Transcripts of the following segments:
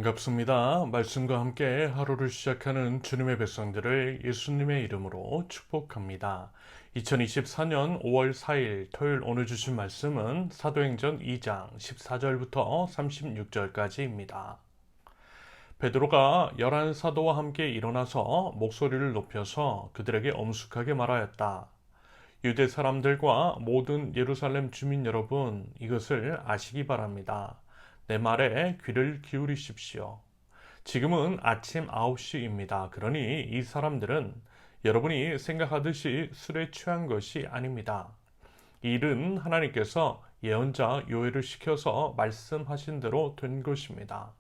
반갑습니다. 말씀과 함께 하루를 시작하는 주님의 백성들을 예수님의 이름으로 축복합니다. 2024년 5월 4일 토요일 오늘 주신 말씀은 사도행전 2장 14절부터 36절까지입니다. 베드로가 11사도와 함께 일어나서 목소리를 높여서 그들에게 엄숙하게 말하였다. 유대 사람들과 모든 예루살렘 주민 여러분, 이것을 아시기 바랍니다. 내 말에 귀를 기울이십시오. 지금은 아침 9시입니다. 그러니 이 사람들은 여러분이 생각하듯이 술에 취한 것이 아닙니다. 이 일은 하나님께서 예언자 요엘을 시켜서 말씀하신 대로 된 것입니다.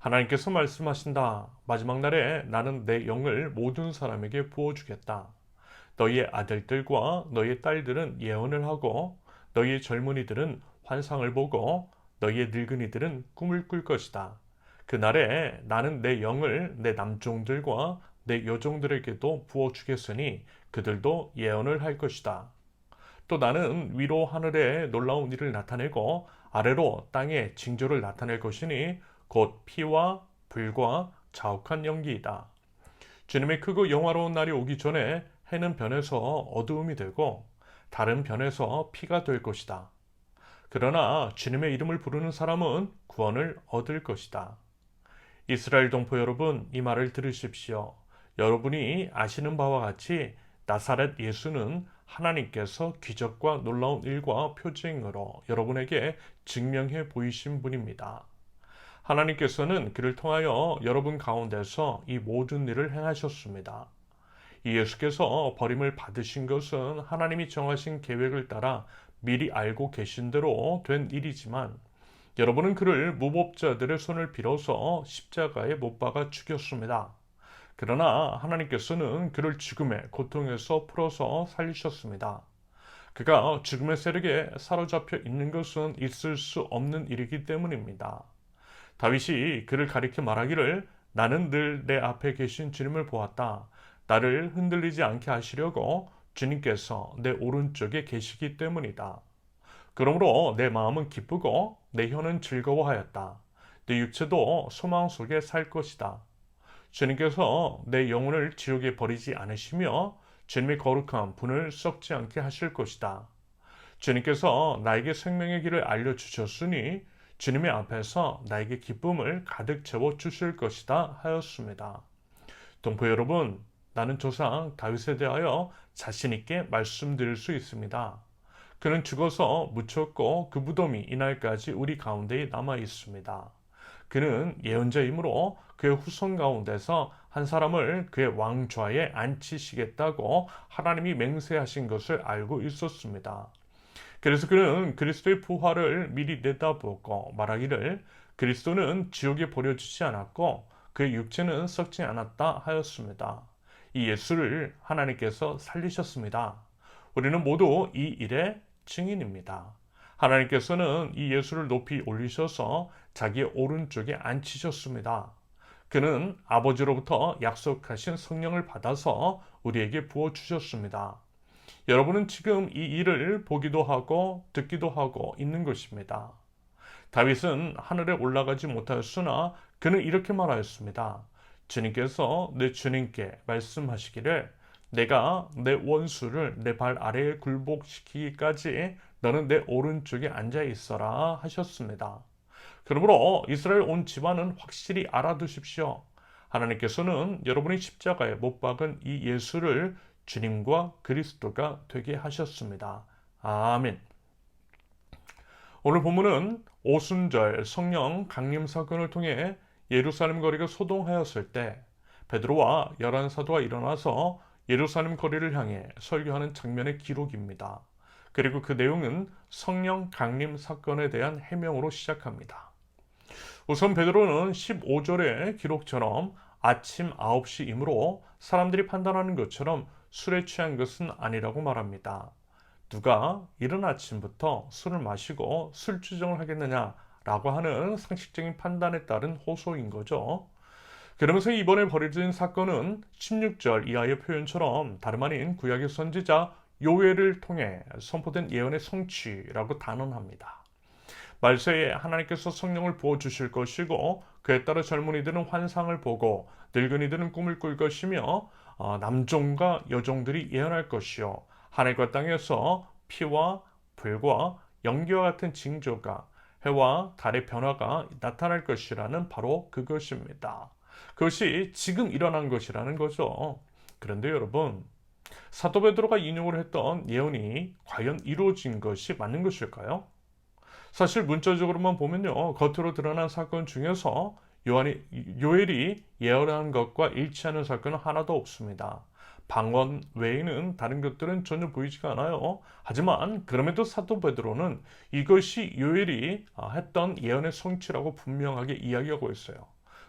하나님께서 말씀하신다. 마지막 날에 나는 내 영을 모든 사람에게 부어주겠다. 너희의 아들들과 너희의 딸들은 예언을 하고 너희의 젊은이들은 환상을 보고 너희의 늙은이들은 꿈을 꿀 것이다. 그날에 나는 내 영을 내 남종들과 내 여종들에게도 부어주겠으니 그들도 예언을 할 것이다. 또 나는 위로 하늘에 놀라운 일을 나타내고 아래로 땅에 징조를 나타낼 것이니 곧 피와 불과 자욱한 연기이다. 주님의 크고 영화로운 날이 오기 전에 해는 변해서 어두움이 되고 다른 변해서 피가 될 것이다. 그러나 주님의 이름을 부르는 사람은 구원을 얻을 것이다. 이스라엘 동포 여러분, 이 말을 들으십시오. 여러분이 아시는 바와 같이 나사렛 예수는 하나님께서 기적과 놀라운 일과 표징으로 여러분에게 증명해 보이신 분입니다. 하나님께서는 그를 통하여 여러분 가운데서 이 모든 일을 행하셨습니다. 이 예수께서 버림을 받으신 것은 하나님이 정하신 계획을 따라 미리 알고 계신 대로 된 일이지만 여러분은 그를 무법자들의 손을 빌어서 십자가에 못 박아 죽였습니다. 그러나 하나님께서는 그를 죽음의 고통에서 풀어서 살리셨습니다. 그가 죽음의 세력에 사로잡혀 있는 것은 있을 수 없는 일이기 때문입니다. 다윗이 그를 가리켜 말하기를 나는 늘 내 앞에 계신 주님을 보았다. 나를 흔들리지 않게 하시려고 주님께서 내 오른쪽에 계시기 때문이다. 그러므로 내 마음은 기쁘고 내 혀는 즐거워하였다. 내 육체도 소망 속에 살 것이다. 주님께서 내 영혼을 지옥에 버리지 않으시며 주님의 거룩한 분을 썩지 않게 하실 것이다. 주님께서 나에게 생명의 길을 알려주셨으니 주님의 앞에서 나에게 기쁨을 가득 채워 주실 것이다 하였습니다. 동포 여러분, 나는 조상 다윗에 대하여 자신 있게 말씀드릴 수 있습니다. 그는 죽어서 묻혔고 그 무덤이 이날까지 우리 가운데에 남아 있습니다. 그는 예언자이므로 그의 후손 가운데서 한 사람을 그의 왕좌에 앉히시겠다고 하나님이 맹세하신 것을 알고 있었습니다. 그래서 그는 그리스도의 부활을 미리 내다보고 말하기를 그리스도는 지옥에 버려지지 않았고 그의 육체는 썩지 않았다 하였습니다. 이 예수를 하나님께서 살리셨습니다. 우리는 모두 이 일의 증인입니다. 하나님께서는 이 예수를 높이 올리셔서 자기의 오른쪽에 앉히셨습니다. 그는 아버지로부터 약속하신 성령을 받아서 우리에게 부어주셨습니다. 여러분은 지금 이 일을 보기도 하고 듣기도 하고 있는 것입니다. 다윗은 하늘에 올라가지 못하였으나 그는 이렇게 말하였습니다. 주님께서 내 주님께 말씀하시기를 내가 내 원수를 내 발 아래에 굴복시키기까지 너는 내 오른쪽에 앉아 있어라 하셨습니다. 그러므로 이스라엘 온 집안은 확실히 알아두십시오. 하나님께서는 여러분이 십자가에 못 박은 이 예수를 주님과 그리스도가 되게 하셨습니다. 아멘. 오늘 본문은 오순절 성령 강림 사건을 통해 예루살렘 거리가 소동하였을 때 베드로와 11사도가 일어나서 예루살렘 거리를 향해 설교하는 장면의 기록입니다. 그리고 그 내용은 성령 강림 사건에 대한 해명으로 시작합니다. 우선 베드로는 15절의 기록처럼 아침 9시이므로 사람들이 판단하는 것처럼 술에 취한 것은 아니라고 말합니다. 누가 이른 아침부터 술을 마시고 술주정을 하겠느냐라고 하는 상식적인 판단에 따른 호소인 거죠. 그러면서 이번에 벌어진 사건은 16절 이하의 표현처럼 다름 아닌 구약의 선지자 요엘을 통해 선포된 예언의 성취라고 단언합니다. 말세에 하나님께서 성령을 부어주실 것이고 그에 따라 젊은이들은 환상을 보고 늙은이들은 꿈을 꿀 것이며 남종과 여종들이 예언할 것이요 하늘과 땅에서 피와 불과 연기와 같은 징조가 해와 달의 변화가 나타날 것이라는 바로 그것입니다. 그것이 지금 일어난 것이라는 거죠. 그런데 여러분, 사도 베드로가 인용을 했던 예언이 과연 이루어진 것이 맞는 것일까요? 사실 문자적으로만 보면요, 겉으로 드러난 사건 중에서 요엘이 예언한 것과 일치하는 사건은 하나도 없습니다. 방언 외에는 다른 것들은 전혀 보이지가 않아요. 하지만 그럼에도 사도 베드로는 이것이 요엘이 했던 예언의 성취라고 분명하게 이야기하고 있어요.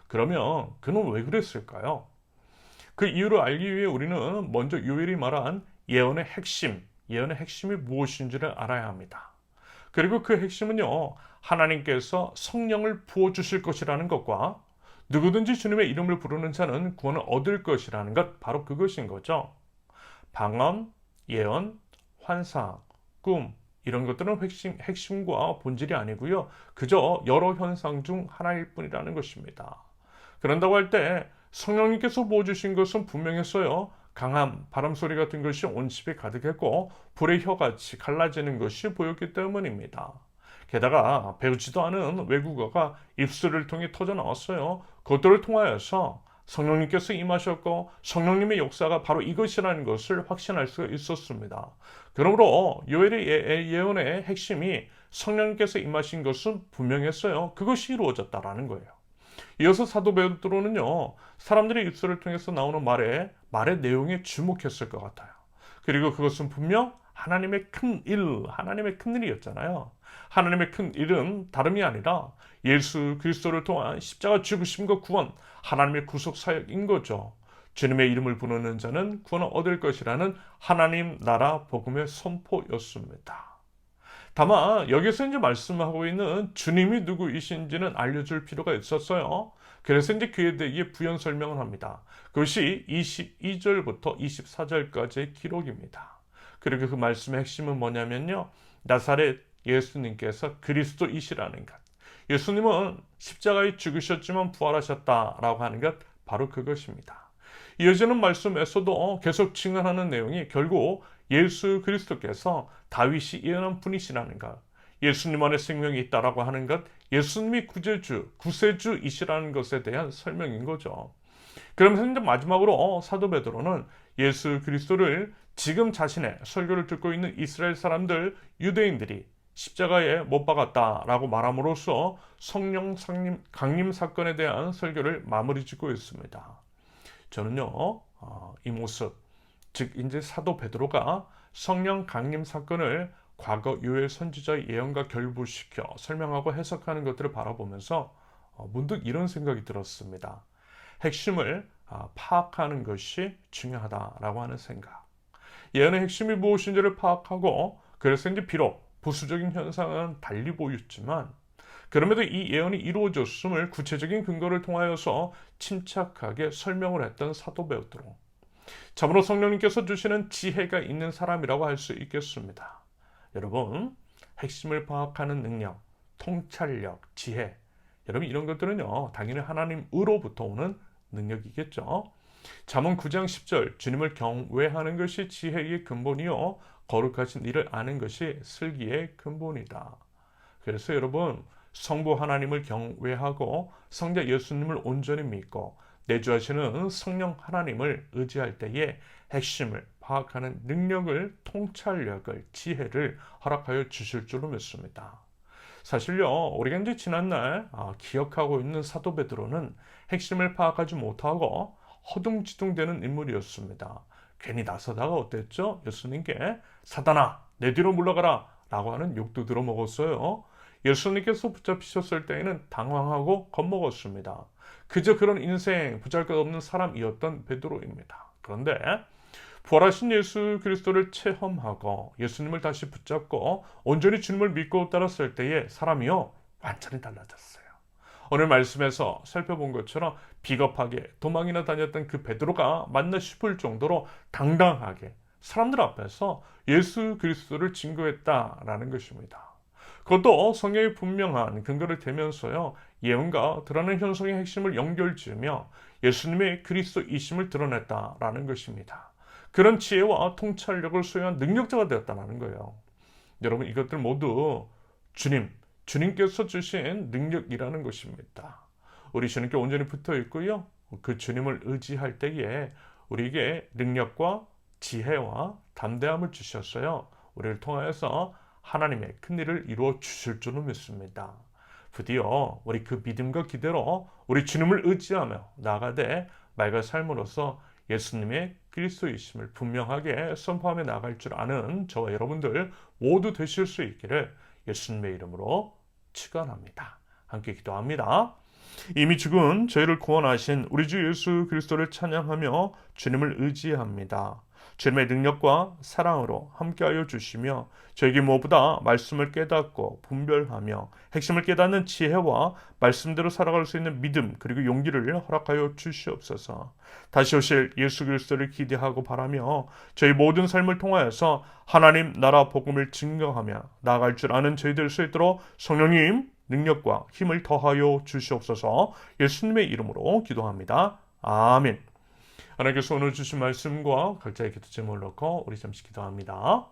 그러면 그는 왜 그랬을까요? 그 이유를 알기 위해 우리는 먼저 요엘이 말한 예언의 핵심이 무엇인지를 알아야 합니다. 그리고 그 핵심은요, 하나님께서 성령을 부어주실 것이라는 것과 누구든지 주님의 이름을 부르는 자는 구원을 얻을 것이라는 것, 바로 그것인 거죠. 방언, 예언, 환상, 꿈, 이런 것들은 핵심과 본질이 아니고요. 그저 여러 현상 중 하나일 뿐이라는 것입니다. 그런다고 할 때 성령님께서 부어주신 것은 분명했어요. 강한 바람 소리 같은 것이 온 집에 가득했고 불의 혀같이 갈라지는 것이 보였기 때문입니다. 게다가 배우지도 않은 외국어가 입술을 통해 터져 나왔어요. 그것들을 통하여서 성령님께서 임하셨고 성령님의 역사가 바로 이것이라는 것을 확신할 수 있었습니다. 그러므로 요엘의 예언의 핵심이 성령님께서 임하신 것은 분명했어요. 그것이 이루어졌다라는 거예요. 이어서 사도 베드로는요, 사람들의 입술을 통해서 나오는 말의 내용에 주목했을 것 같아요. 그리고 그것은 분명 하나님의 큰 일이었잖아요. 하나님의 큰 일은 다름이 아니라 예수 그리스도를 통한 십자가 죽으심과 구원, 하나님의 구속 사역인 거죠. 주님의 이름을 부르는 자는 구원을 얻을 것이라는 하나님 나라 복음의 선포였습니다. 다만 여기서 이제 말씀하고 있는 주님이 누구이신지는 알려줄 필요가 있었어요. 그래서 이제 그에 대해 부연 설명을 합니다. 그것이 22절부터 24절까지의 기록입니다. 그리고 그 말씀의 핵심은 뭐냐면요, 나사렛 예수님께서 그리스도이시라는 것. 예수님은 십자가에 죽으셨지만 부활하셨다라고 하는 것, 바로 그것입니다. 이어지는 말씀에서도 계속 증언하는 내용이 결국 예수 그리스도께서 다윗이 예언한 분이시라는 것, 예수님 안에 생명이 있다라고 하는 것, 예수님이 구세주이시라는 것에 대한 설명인 거죠. 그러면서 이제 마지막으로 사도 베드로는 예수 그리스도를 지금 자신의 설교를 듣고 있는 이스라엘 사람들, 유대인들이 십자가에 못 박았다라고 말함으로써 성령 강림 사건에 대한 설교를 마무리 짓고 있습니다. 저는요, 이 모습, 즉 이제 사도 베드로가 성령 강림 사건을 과거 요엘 선지자의 예언과 결부시켜 설명하고 해석하는 것들을 바라보면서 문득 이런 생각이 들었습니다. 핵심을 파악하는 것이 중요하다라고 하는 생각. 예언의 핵심이 무엇인지를 파악하고, 그래서 이제 비록 부수적인 현상은 달리 보였지만 그럼에도 이 예언이 이루어졌음을 구체적인 근거를 통하여서 침착하게 설명을 했던 사도 베드로. 참으로 성령님께서 주시는 지혜가 있는 사람이라고 할 수 있겠습니다. 여러분, 핵심을 파악하는 능력, 통찰력, 지혜, 여러분 이런 것들은요, 당연히 하나님으로부터 오는 능력이겠죠. 잠언 9장 10절, 주님을 경외하는 것이 지혜의 근본이요 거룩하신 일을 아는 것이 슬기의 근본이다. 그래서 여러분, 성부 하나님을 경외하고 성자 예수님을 온전히 믿고 내주하시는 성령 하나님을 의지할 때에 핵심을 파악하는 능력을, 통찰력을, 지혜를 허락하여 주실 줄로 믿습니다. 사실요, 우리가 이제 지난날 기억하고 있는 사도 베드로는 핵심을 파악하지 못하고 허둥지둥대는 인물이었습니다. 괜히 나서다가 어땠죠? 예수님께 사단아 내 뒤로 물러가라 라고 하는 욕도 들어먹었어요. 예수님께서 붙잡히셨을 때에는 당황하고 겁먹었습니다. 그저 그런 인생 보잘것없는 사람이었던 베드로입니다. 그런데 부활하신 예수 그리스도를 체험하고 예수님을 다시 붙잡고 온전히 주님을 믿고 따랐을 때에 사람이요 완전히 달라졌어요. 오늘 말씀에서 살펴본 것처럼 비겁하게 도망이나 다녔던 그 베드로가 맞나 싶을 정도로 당당하게 사람들 앞에서 예수 그리스도를 증거했다라는 것입니다. 그것도 성경의 분명한 근거를 대면서요, 예언과 드러나는 현상의 핵심을 연결지으며 예수님의 그리스도이심을 드러냈다라는 것입니다. 그런 지혜와 통찰력을 소유한 능력자가 되었다는 거예요. 여러분, 이것들 모두 주님께서 주신 능력이라는 것입니다. 우리 주님께 온전히 붙어 있고요, 그 주님을 의지할 때에 우리에게 능력과 지혜와 담대함을 주셨어요. 우리를 통하여서 하나님의 큰 일을 이루어 주실 줄은 믿습니다. 부디어 우리 그 믿음과 기대로 우리 주님을 의지하며 나아가되 말과 삶으로서 예수님의 그리스도이심을 분명하게 선포하며 나갈 줄 아는 저와 여러분들 모두 되실 수 있기를 예수님의 이름으로 축원합니다. 함께 기도합니다. 이미 죽은 저희를 구원하신 우리 주 예수 그리스도를 찬양하며 주님을 의지합니다. 주님의 능력과 사랑으로 함께하여 주시며 저에게 무엇보다 말씀을 깨닫고 분별하며 핵심을 깨닫는 지혜와 말씀대로 살아갈 수 있는 믿음 그리고 용기를 허락하여 주시옵소서. 다시 오실 예수 그리스도를 기대하고 바라며 저희 모든 삶을 통하여서 하나님 나라 복음을 증거하며 나아갈 줄 아는 저희 될 수 있도록 성령님 능력과 힘을 더하여 주시옵소서. 예수님의 이름으로 기도합니다. 아멘. 하나님께서 오늘 주신 말씀과 각자의 기도 제목을 놓고 우리 잠시 기도합니다.